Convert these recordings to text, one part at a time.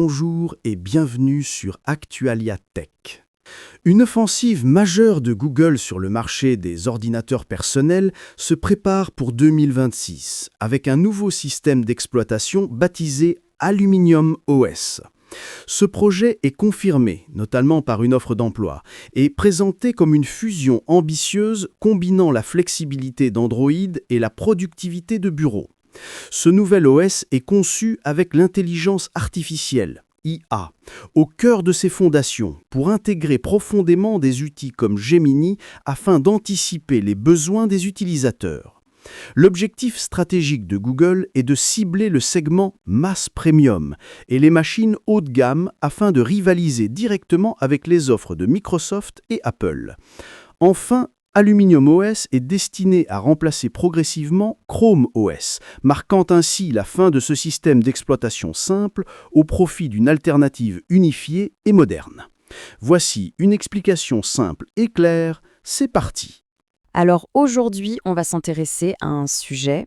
bonjour et bienvenue sur Actualia Tech. Une offensive majeure de Google sur le marché des ordinateurs personnels se prépare pour 2026 avec un nouveau système d'exploitation baptisé Aluminium OS. Ce projet est confirmé, notamment par une offre d'emploi, et présenté comme une fusion ambitieuse combinant la flexibilité d'Android et la productivité de bureau. Ce nouvel OS est conçu avec l'intelligence artificielle, IA, au cœur de ses fondations pour intégrer profondément des outils comme Gemini afin d'anticiper les besoins des utilisateurs. L'objectif stratégique de Google est de cibler le segment mass premium et les machines haut de gamme afin de rivaliser directement avec les offres de Microsoft et Apple. Enfin, Aluminium OS est destiné à remplacer progressivement Chrome OS, marquant ainsi la fin de ce système d'exploitation simple au profit d'une alternative unifiée et moderne. Voici une explication simple et claire, c'est parti. Alors aujourd'hui, on va s'intéresser à un sujet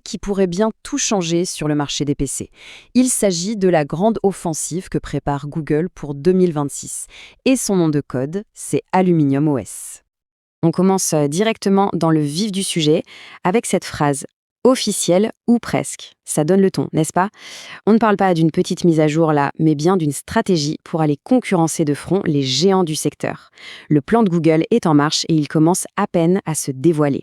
qui pourrait bien tout changer sur le marché des PC. Il s'agit de la grande offensive que prépare Google pour 2026. Et son nom de code, c'est Aluminium OS. On commence directement dans le vif du sujet avec cette phrase « officielle ou presque ». Ça donne le ton, n'est-ce pas? On ne parle pas d'une petite mise à jour là, mais bien d'une stratégie pour aller concurrencer de front les géants du secteur. Le plan de Google est en marche et il commence à peine à se dévoiler.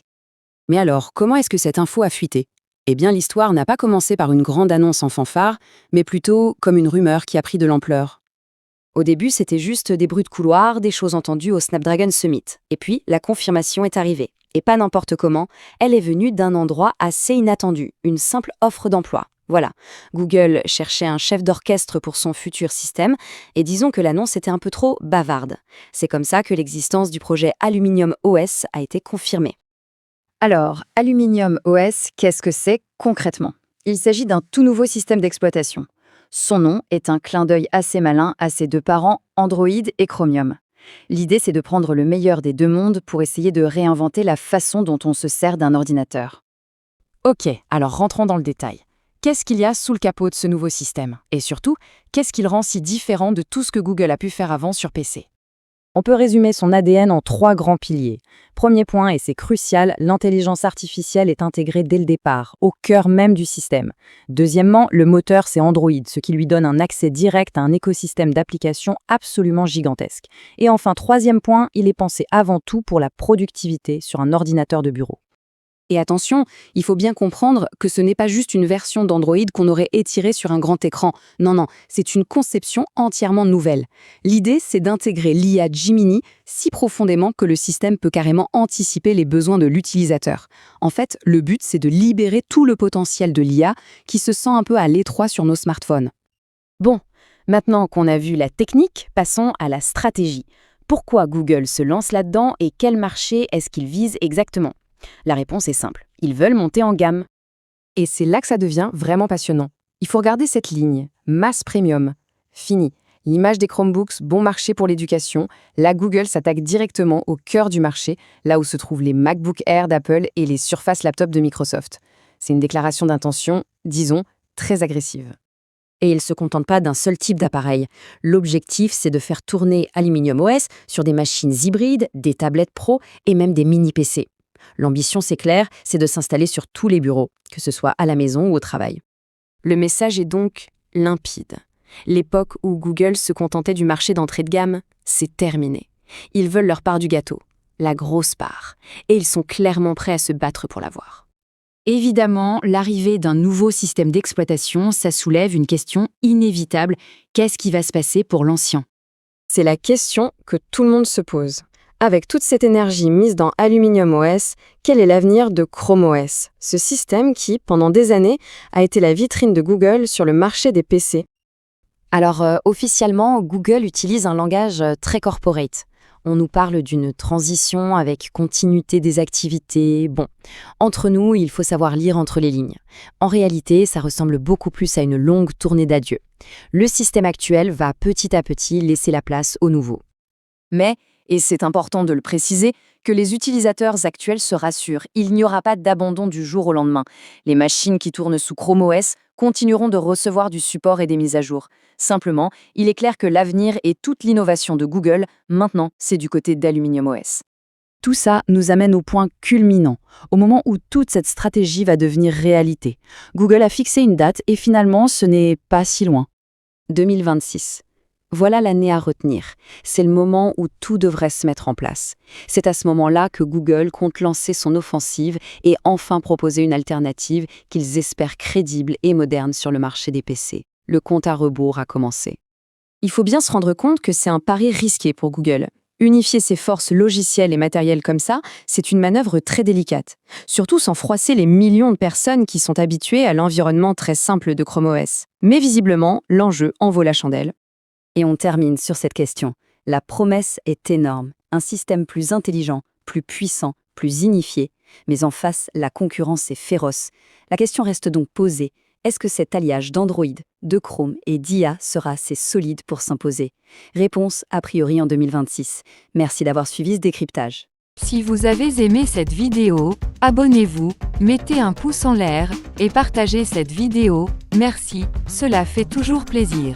Mais alors, comment est-ce que cette info a fuité? Eh bien, l'histoire n'a pas commencé par une grande annonce en fanfare, mais plutôt comme une rumeur qui a pris de l'ampleur. Au début, c'était juste des bruits de couloir, des choses entendues au Snapdragon Summit. Et puis, la confirmation est arrivée. Et pas n'importe comment, elle est venue d'un endroit assez inattendu, une simple offre d'emploi. Voilà, Google cherchait un chef d'orchestre pour son futur système, et disons que l'annonce était un peu trop bavarde. C'est comme ça que l'existence du projet Aluminium OS a été confirmée. Alors, Aluminium OS, qu'est-ce que c'est concrètement? Il s'agit d'un tout nouveau système d'exploitation. Son nom est un clin d'œil assez malin à ses deux parents, Android et Chromium. L'idée, c'est de prendre le meilleur des deux mondes pour essayer de réinventer la façon dont on se sert d'un ordinateur. Ok, alors rentrons dans le détail. Qu'est-ce qu'il y a sous le capot de ce nouveau système? Et surtout, qu'est-ce qui le rend si différent de tout ce que Google a pu faire avant sur PC? On peut résumer son ADN en 3 grands piliers. Premier point, et c'est crucial, l'intelligence artificielle est intégrée dès le départ, au cœur même du système. Deuxièmement, le moteur, c'est Android, ce qui lui donne un accès direct à un écosystème d'applications absolument gigantesque. Et enfin, troisième point, il est pensé avant tout pour la productivité sur un ordinateur de bureau. Et attention, il faut bien comprendre que ce n'est pas juste une version d'Android qu'on aurait étirée sur un grand écran. Non, c'est une conception entièrement nouvelle. L'idée, c'est d'intégrer l'IA Gemini si profondément que le système peut carrément anticiper les besoins de l'utilisateur. En fait, le but, c'est de libérer tout le potentiel de l'IA qui se sent un peu à l'étroit sur nos smartphones. Bon, maintenant qu'on a vu la technique, passons à la stratégie. Pourquoi Google se lance là-dedans et quel marché est-ce qu'il vise exactement? La réponse est simple, ils veulent monter en gamme. Et c'est là que ça devient vraiment passionnant. Il faut regarder cette ligne, mass premium. Fini. L'image des Chromebooks, bon marché pour l'éducation. Là, Google s'attaque directement au cœur du marché, là où se trouvent les MacBook Air d'Apple et les Surface Laptop de Microsoft. C'est une déclaration d'intention, disons, très agressive. Et ils ne se contentent pas d'un seul type d'appareil. L'objectif, c'est de faire tourner Aluminium OS sur des machines hybrides, des tablettes pro et même des mini-PC. L'ambition, c'est clair, c'est de s'installer sur tous les bureaux, que ce soit à la maison ou au travail. Le message est donc limpide. L'époque où Google se contentait du marché d'entrée de gamme, c'est terminé. Ils veulent leur part du gâteau, la grosse part, et ils sont clairement prêts à se battre pour l'avoir. Évidemment, l'arrivée d'un nouveau système d'exploitation, ça soulève une question inévitable. Qu'est-ce qui va se passer pour l'ancien? C'est la question que tout le monde se pose. Avec toute cette énergie mise dans Aluminium OS, quel est l'avenir de Chrome OS, ce système qui, pendant des années, a été la vitrine de Google sur le marché des PC? Alors, officiellement, Google utilise un langage très corporate. On nous parle d'une transition avec continuité des activités. Bon, entre nous, il faut savoir lire entre les lignes. En réalité, ça ressemble beaucoup plus à une longue tournée d'adieu. Le système actuel va petit à petit laisser la place au nouveau. Mais, et c'est important de le préciser, que les utilisateurs actuels se rassurent, il n'y aura pas d'abandon du jour au lendemain. Les machines qui tournent sous Chrome OS continueront de recevoir du support et des mises à jour. Simplement, il est clair que l'avenir et toute l'innovation de Google, maintenant, c'est du côté d'Aluminium OS. Tout ça nous amène au point culminant, au moment où toute cette stratégie va devenir réalité. Google a fixé une date et finalement, ce n'est pas si loin. 2026. Voilà l'année à retenir. C'est le moment où tout devrait se mettre en place. C'est à ce moment-là que Google compte lancer son offensive et enfin proposer une alternative qu'ils espèrent crédible et moderne sur le marché des PC. Le compte à rebours a commencé. Il faut bien se rendre compte que c'est un pari risqué pour Google. Unifier ses forces logicielles et matérielles comme ça, c'est une manœuvre très délicate. Surtout sans froisser les millions de personnes qui sont habituées à l'environnement très simple de Chrome OS. Mais visiblement, l'enjeu en vaut la chandelle. Et on termine sur cette question. La promesse est énorme. Un système plus intelligent, plus puissant, plus unifié. Mais en face, la concurrence est féroce. La question reste donc posée. Est-ce que cet alliage d'Android, de Chrome et d'IA sera assez solide pour s'imposer? Réponse a priori en 2026. Merci d'avoir suivi ce décryptage. Si vous avez aimé cette vidéo, abonnez-vous, mettez un pouce en l'air et partagez cette vidéo. Merci, cela fait toujours plaisir.